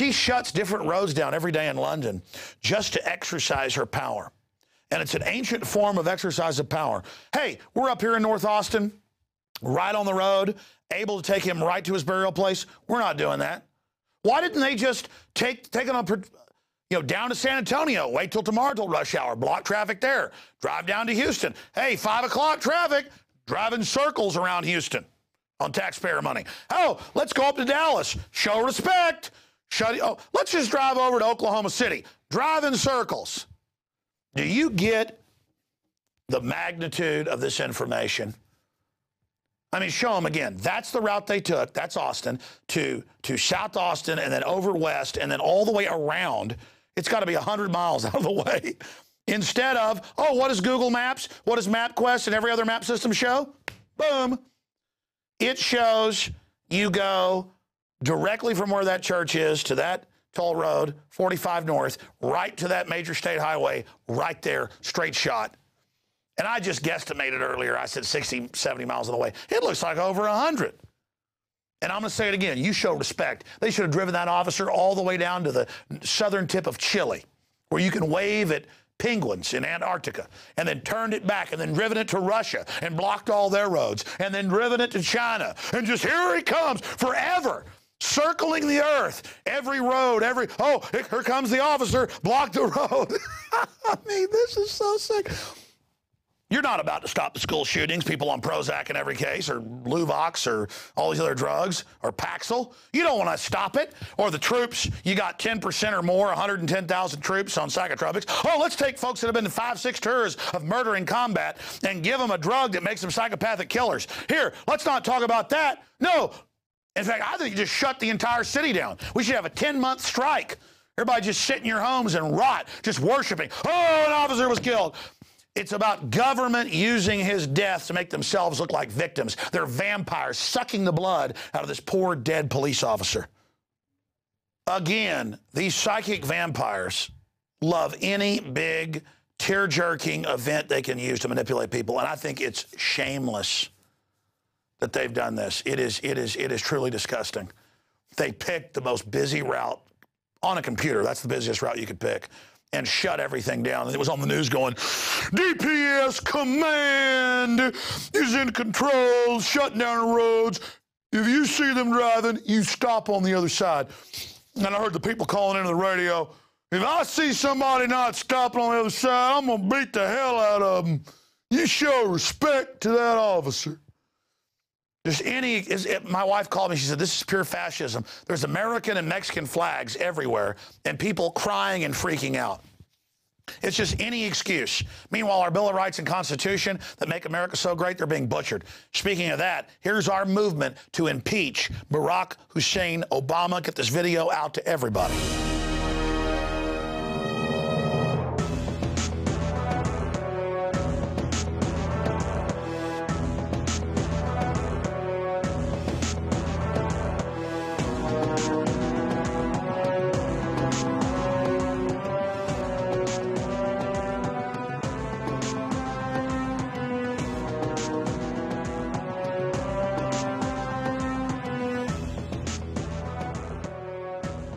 she shuts different roads down every day in London just to exercise her power. And it's an ancient form of exercise of power. Hey, we're up here in North Austin, right on the road, able to take him right to his burial place. We're not doing that. Why didn't they just take it on, down to San Antonio, wait till tomorrow till rush hour, block traffic there, drive down to Houston. Hey, 5 o'clock traffic, driving circles around Houston on taxpayer money. Oh, let's go up to Dallas, show respect. Let's just drive over to Oklahoma City, drive in circles. Do you get the magnitude of this information? I mean, show them again. That's the route they took. That's Austin to South Austin and then over west and then all the way around. It's got to be 100 miles out of the way. Instead of, oh, what does Google Maps, what does MapQuest and every other map system show? Boom. It shows you go directly from where that church is to that toll road, 45 north, right to that major state highway, right there, straight shot. And I just guesstimated earlier, I said 60, 70 miles of the way. It looks like over 100. And I'm going to say it again, you show respect. They should have driven that officer all the way down to the southern tip of Chile, where you can wave at penguins in Antarctica, and then turned it back, and then driven it to Russia, and blocked all their roads, and then driven it to China, and just here he comes forever. Circling the earth, every road, oh, here comes the officer, block the road. I mean, this is so sick. You're not about to stop the school shootings, people on Prozac in every case, or Luvox, or all these other drugs, or Paxil. You don't want to stop it. Or the troops, you got 10% or more, 110,000 troops on psychotropics. Oh, let's take folks that have been in 5-6 tours of murder in combat and give them a drug that makes them psychopathic killers. Here, let's not talk about that. No. In fact, I think you just shut the entire city down. We should have a 10-month strike. Everybody just sit in your homes and rot, just worshiping. Oh, an officer was killed. It's about government using his death to make themselves look like victims. They're vampires sucking the blood out of this poor dead police officer. Again, these psychic vampires love any big tear-jerking event they can use to manipulate people, and I think it's shameless that they've done this. It is truly disgusting. They picked the most busy route on a computer. That's the busiest route you could pick, and shut everything down. And it was on the news going, DPS command is in control, shutting down the roads. If you see them driving, you stop on the other side. And I heard the people calling into the radio, if I see somebody not stopping on the other side, I'm going to beat the hell out of them. You show respect to that officer. My wife called me, she said, this is pure fascism. There's American and Mexican flags everywhere and people crying and freaking out. It's just any excuse. Meanwhile, our Bill of Rights and Constitution that make America so great, they're being butchered. Speaking of that, here's our movement to impeach Barack Hussein Obama. Get this video out to everybody.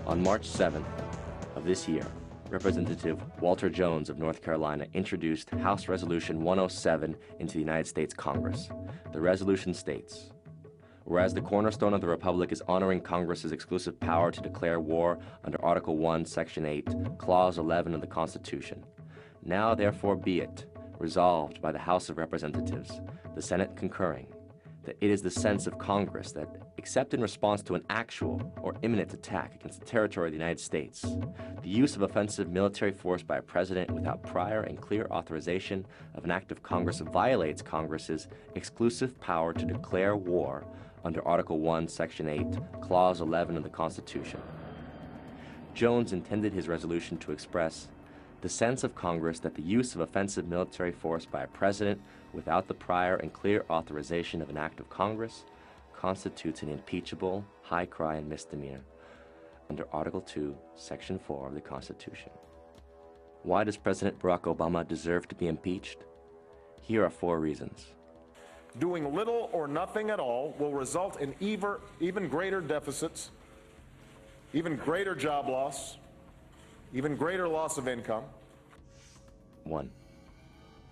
On March 7th of this year, Representative Walter Jones of North Carolina introduced House Resolution 107 into the United States Congress. The resolution states, whereas the cornerstone of the Republic is honoring Congress's exclusive power to declare war under Article 1, Section 8, Clause 11 of the Constitution, now therefore be it resolved by the House of Representatives, the Senate concurring, that it is the sense of Congress that, except in response to an actual or imminent attack against the territory of the United States, the use of offensive military force by a president without prior and clear authorization of an act of Congress violates Congress's exclusive power to declare war under Article 1, Section 8, Clause 11 of the Constitution. Jones intended his resolution to express the sense of Congress that the use of offensive military force by a president without the prior and clear authorization of an act of Congress constitutes an impeachable, high crime misdemeanor under Article 2, Section 4 of the Constitution. Why does President Barack Obama deserve to be impeached? Here are 4 reasons. Doing little or nothing at all will result in even greater deficits, even greater job loss, even greater loss of income. 1.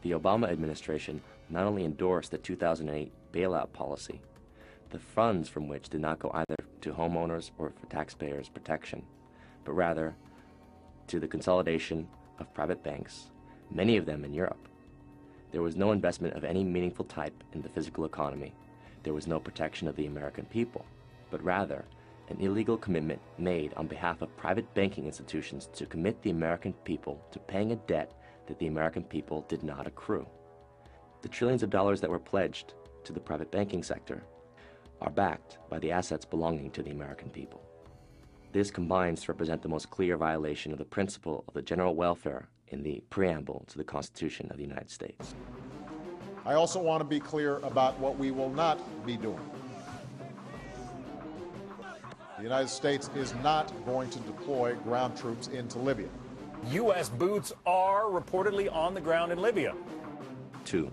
The Obama administration not only endorsed the 2008 bailout policy, the funds from which did not go either to homeowners or for taxpayers' protection, but rather to the consolidation of private banks, many of them in Europe. There was no investment of any meaningful type in the physical economy. There was no protection of the American people, but rather an illegal commitment made on behalf of private banking institutions to commit the American people to paying a debt that the American people did not accrue. The trillions of dollars that were pledged to the private banking sector are backed by the assets belonging to the American people. This combines to represent the most clear violation of the principle of the general welfare in the preamble to the Constitution of the United States. I also want to be clear about what we will not be doing. The United States is not going to deploy ground troops into Libya. U.S. boots are reportedly on the ground in Libya. 2.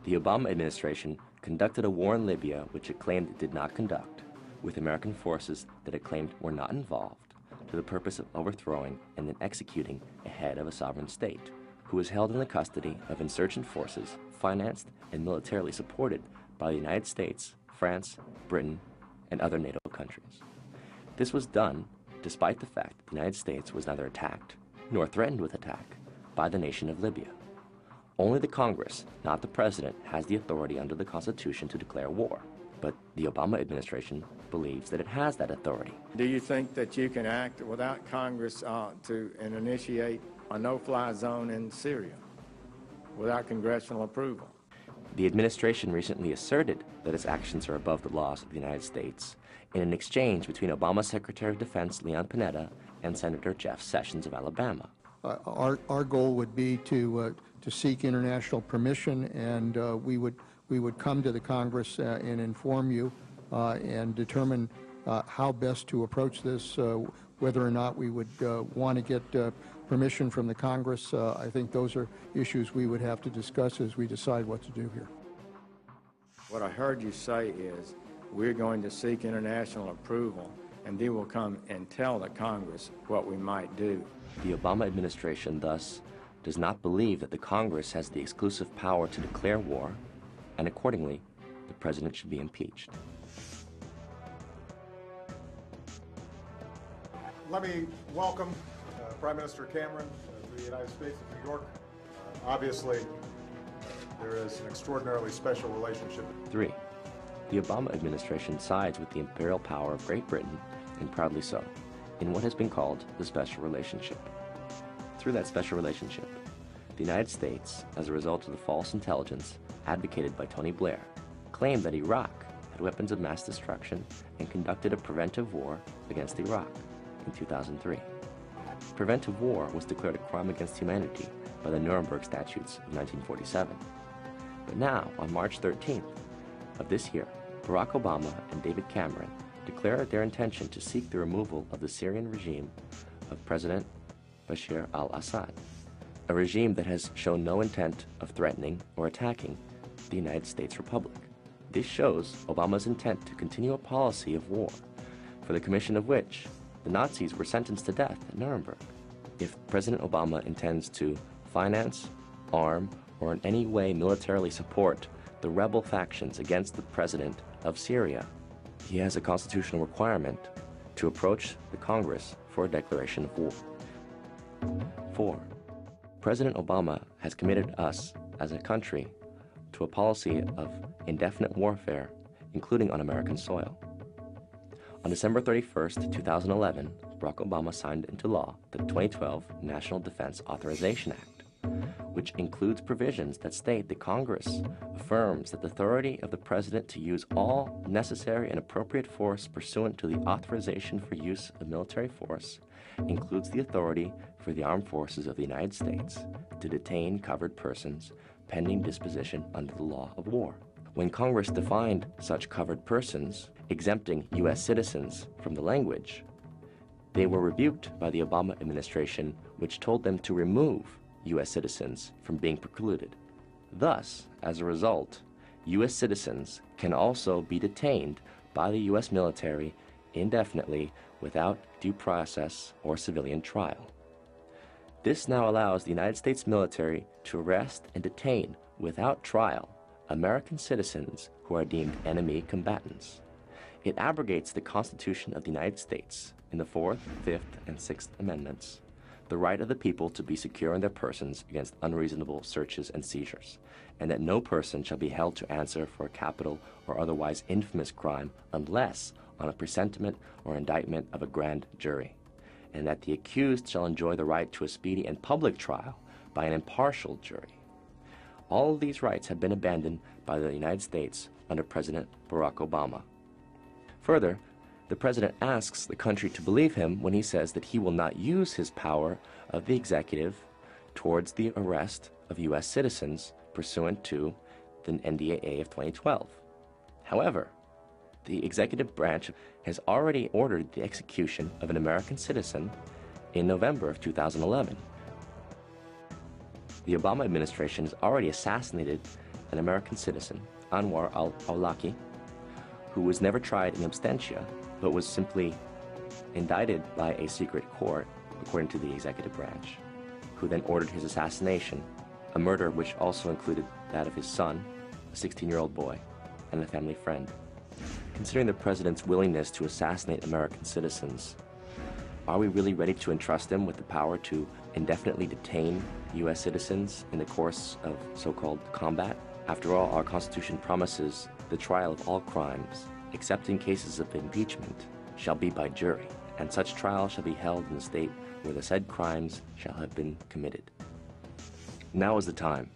The Obama administration conducted a war in Libya which it claimed it did not conduct, with American forces that it claimed were not involved, to the purpose of overthrowing and then executing a head of a sovereign state, who was held in the custody of insurgent forces financed and militarily supported by the United States, France, Britain, and other NATO countries. This was done despite the fact that the United States was neither attacked nor threatened with attack by the nation of Libya. Only the Congress, not the President, has the authority under the Constitution to declare war. But the Obama administration believes that it has that authority. Do you think that you can act without Congress to initiate a no-fly zone in Syria without congressional approval? The administration recently asserted that its actions are above the laws of the United States in an exchange between Obama Secretary of Defense Leon Panetta and Senator Jeff Sessions of Alabama. Our goal would be to seek international permission, and we would come to the Congress and inform you and determine how best to approach this, whether or not we would want to get permission from the Congress. I think those are issues we would have to discuss as we decide what to do here. What I heard you say is we're going to seek international approval, and then we'll come and tell the Congress what we might do. The Obama administration, thus, does not believe that the Congress has the exclusive power to declare war, and accordingly, the President should be impeached. Let me welcome Prime Minister Cameron to the United States of New York. Obviously, there is an extraordinarily special relationship. 3. The Obama administration sides with the imperial power of Great Britain, and proudly so, in what has been called the special relationship. Through that special relationship, the United States, as a result of the false intelligence advocated by Tony Blair, claimed that Iraq had weapons of mass destruction and conducted a preventive war against Iraq in 2003. Preventive war was declared a crime against humanity by the Nuremberg Statutes of 1947. But now, on March 13th of this year, Barack Obama and David Cameron declared their intention to seek the removal of the Syrian regime of President Bashar al-Assad, a regime that has shown no intent of threatening or attacking the United States Republic. This shows Obama's intent to continue a policy of war, for the commission of which the Nazis were sentenced to death at Nuremberg. If President Obama intends to finance, arm, or in any way militarily support the rebel factions against the president of Syria, he has a constitutional requirement to approach the Congress for a declaration of war. 4. President Obama has committed us as a country to a policy of indefinite warfare, including on American soil. On December 31st, 2011, Barack Obama signed into law the 2012 National Defense Authorization Act, which includes provisions that state that Congress affirms that the authority of the President to use all necessary and appropriate force pursuant to the authorization for use of military force includes the authority for the armed forces of the United States to detain covered persons pending disposition under the law of war. When Congress defined such covered persons, exempting U.S. citizens from the language, they were rebuked by the Obama administration, which told them to remove U.S. citizens from being precluded. Thus, as a result, U.S. citizens can also be detained by the U.S. military indefinitely without due process or civilian trial. This now allows the United States military to arrest and detain without trial American citizens who are deemed enemy combatants. It abrogates the Constitution of the United States in the 4th, 5th, and 6th Amendments, the right of the people to be secure in their persons against unreasonable searches and seizures, and that no person shall be held to answer for a capital or otherwise infamous crime unless on a presentiment or indictment of a grand jury, and that the accused shall enjoy the right to a speedy and public trial by an impartial jury. All of these rights have been abandoned by the United States under President Barack Obama. Further, the president asks the country to believe him when he says that he will not use his power of the executive towards the arrest of U.S. citizens pursuant to the NDAA of 2012. However, the executive branch has already ordered the execution of an American citizen in November of 2011. The Obama administration has already assassinated an American citizen, Anwar al-Awlaki, who was never tried in absentia, but was simply indicted by a secret court, according to the executive branch, who then ordered his assassination, a murder which also included that of his son, a 16-year-old boy, and a family friend. Considering the president's willingness to assassinate American citizens, are we really ready to entrust him with the power to indefinitely detain U.S. citizens in the course of so-called combat? After all, our Constitution promises the trial of all crimes, except in cases of impeachment, shall be by jury, and such trial shall be held in the state where the said crimes shall have been committed. Now is the time.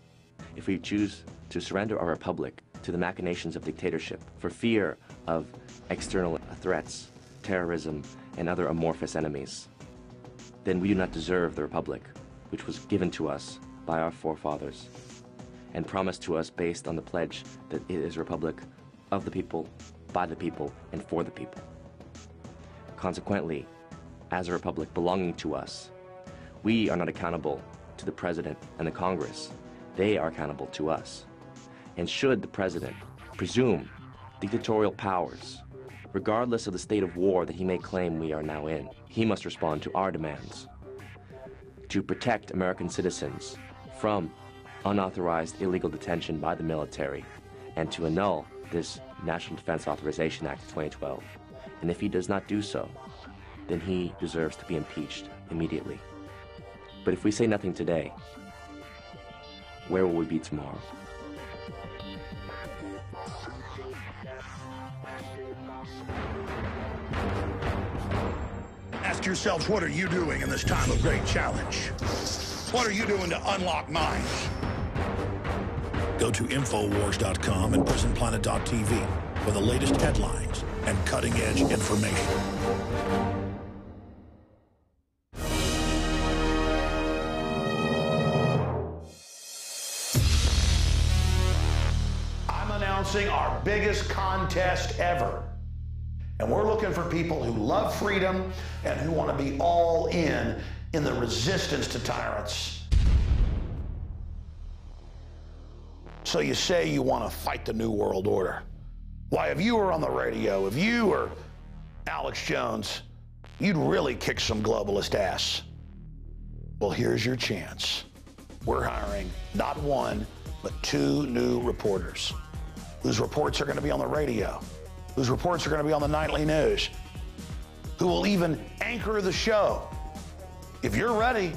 If we choose to surrender our republic to the machinations of dictatorship for fear of external threats, terrorism, and other amorphous enemies, then we do not deserve the republic which was given to us by our forefathers and promised to us based on the pledge that it is a republic of the people, by the people, and for the people. Consequently, as a republic belonging to us, we are not accountable to the President and the Congress. They are accountable to us. And should the President presume dictatorial powers, regardless of the state of war that he may claim we are now in, he must respond to our demands to protect American citizens from unauthorized illegal detention by the military and to annul this National Defense Authorization Act of 2012. And if he does not do so, then he deserves to be impeached immediately. But if we say nothing today, where will we be tomorrow? Ask yourselves, what are you doing in this time of great challenge? What are you doing to unlock minds? Go to INFOWARS.com and PrisonPlanet.tv for the latest headlines and cutting-edge information. I'm announcing our biggest contest ever. And we're looking for people who love freedom and who want to be all in the resistance to tyrants. So you say you want to fight the New World Order. Why, if you were on the radio, if you were Alex Jones, you'd really kick some globalist ass. Well, here's your chance. We're hiring not one, but 2 new reporters whose reports are going to be on the radio, whose reports are going to be on the nightly news, who will even anchor the show. If you're ready,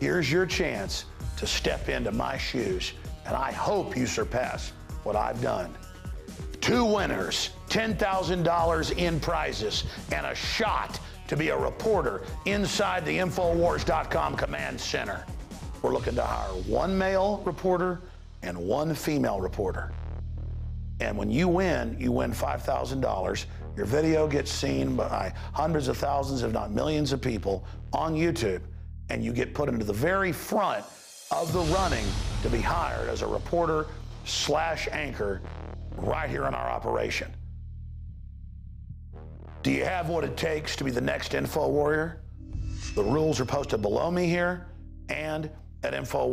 here's your chance to step into my shoes, and I hope you surpass what I've done. 2 winners, $10,000 in prizes, and a shot to be a reporter inside the INFOWARS.com command center. We're looking to hire 1 male reporter and 1 female reporter. And when you win $5,000. Your video gets seen by hundreds of thousands, if not millions of people on YouTube, and you get put into the very front of the running to be hired as a reporter/anchor right here in our operation. Do you have what it takes to be the next Info Warrior? The rules are posted below me here and at InfoWars.